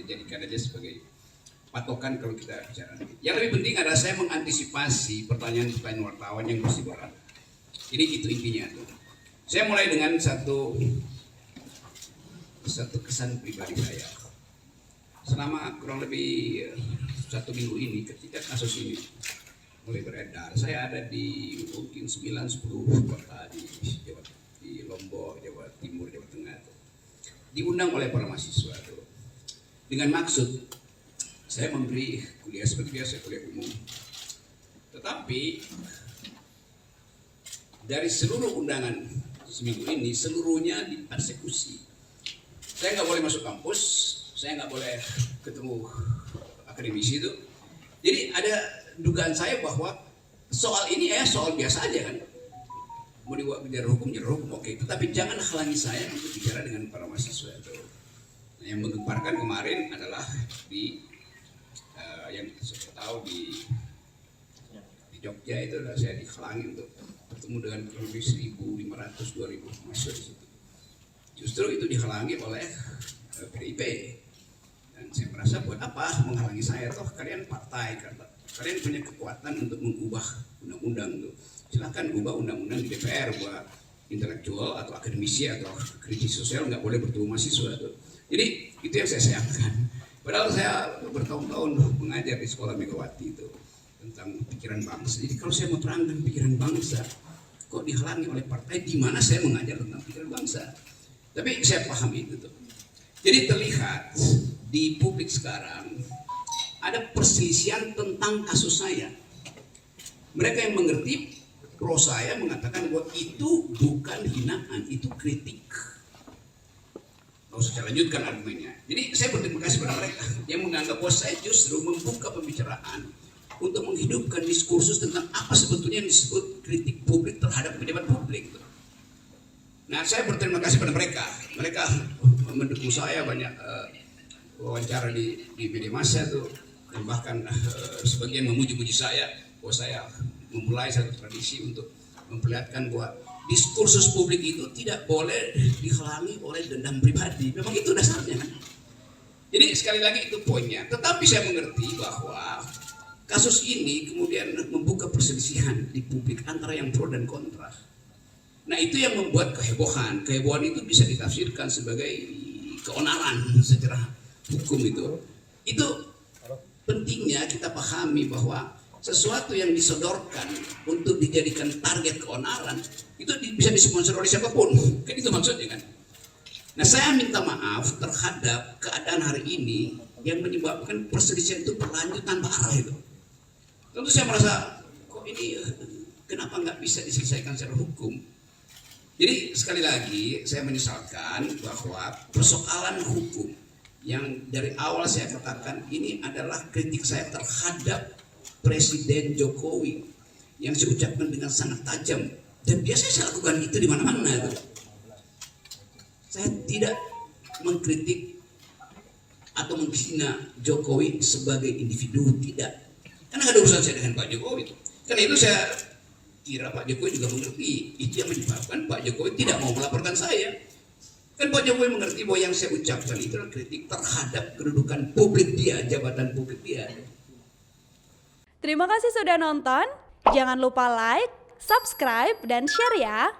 jadikan aja sebagai patokan kalau kita bicara. Yang lebih penting adalah saya mengantisipasi pertanyaan-pertanyaan wartawan yang mesti berat. Jadi itu intinya tuh. Saya mulai dengan satu kesan pribadi saya. Selama kurang lebih 1 minggu ini ketika kasus ini mulai beredar, saya ada di mungkin 9-10 kota di Lombok, Jawa Timur, Jawa Tengah tuh. Diundang oleh para mahasiswa tuh. Dengan maksud saya memberi kuliah seperti biasa, kuliah umum. Tetapi dari seluruh undangan seminggu ini, seluruhnya dipersekusi. Saya nggak boleh masuk kampus, saya nggak boleh ketemu akademisi itu. Jadi ada dugaan saya bahwa soal ini soal biasa aja kan. Mau dibuat bicara hukum, oke. Tetapi jangan halangi saya untuk bicara dengan para mahasiswa itu. Nah, yang menggemparkan kemarin adalah yang saya tahu di Jogja itu adalah saya dihalangi untuk bertemu dengan kurang lebih 1.500-2.000 mahasiswa di situ. Justru itu dihalangi oleh PDIP. Dan saya merasa buat apa menghalangi saya? Toh kalian partai, kalian punya kekuatan untuk mengubah undang-undang itu. Silakan ubah undang-undang di DPR buat intelektual atau akademisi atau kritis sosial nggak boleh bertemu mahasiswa itu. Jadi itu yang saya sayangkan. Padahal saya bertahun-tahun mengajar di sekolah Megawati itu tentang pikiran bangsa. Jadi kalau saya menerangkan pikiran bangsa, kok dihalangi oleh partai di mana saya mengajar tentang pikiran bangsa? Tapi saya paham itu tuh. Jadi terlihat di publik sekarang ada perselisihan tentang kasus saya. Mereka yang mengerti pro saya mengatakan bahwa itu bukan hinaan, itu kritik. Nggak usah saya lanjutkan argumennya. Jadi saya berterima kasih pada mereka yang menganggap bahwa saya justru membuka pembicaraan untuk menghidupkan diskursus tentang apa sebetulnya yang disebut kritik publik terhadap pejabat publik. Nah, saya berterima kasih pada mereka. Mereka mendukung saya banyak wawancara di media massa tuh, dan bahkan sebagian memuji-muji saya bahwa saya memulai satu tradisi untuk memperlihatkan bahwa diskursus publik itu tidak boleh dihalangi oleh dendam pribadi. Memang itu dasarnya kan. Jadi sekali lagi itu poinnya. Tetapi saya mengerti bahwa kasus ini kemudian membuka perselisihan di publik antara yang pro dan kontra. Nah itu yang membuat kehebohan. Kehebohan itu bisa ditafsirkan sebagai keonaran secara hukum itu. Itu pentingnya kita pahami bahwa sesuatu yang disodorkan untuk dijadikan target keonaran itu bisa disponsor oleh siapapun. Kan itu maksudnya kan. Nah saya minta maaf terhadap keadaan hari ini yang menyebabkan perselisihan itu berlanjut tanpa arah itu. Tentu saya merasa kok ini kenapa nggak bisa diselesaikan secara hukum. Jadi sekali lagi saya menyesalkan bahwa persoalan hukum yang dari awal saya katakan ini adalah kritik saya terhadap Presiden Jokowi yang saya ucapkan dengan sangat tajam dan biasanya saya lakukan itu di mana-mana. Saya tidak mengkritik atau menghina Jokowi sebagai individu, tidak. Karena ada urusan saya dengan Pak Jokowi. Karena itu saya kira Pak Jokowi juga mengerti itu yang menyebabkan Pak Jokowi tidak mau melaporkan saya. Kan Pak Jokowi mengerti bahwa yang saya ucapkan itu adalah kritik terhadap kedudukan publik dia, jabatan publik dia. Terima kasih sudah nonton. Jangan lupa like, subscribe, dan share ya.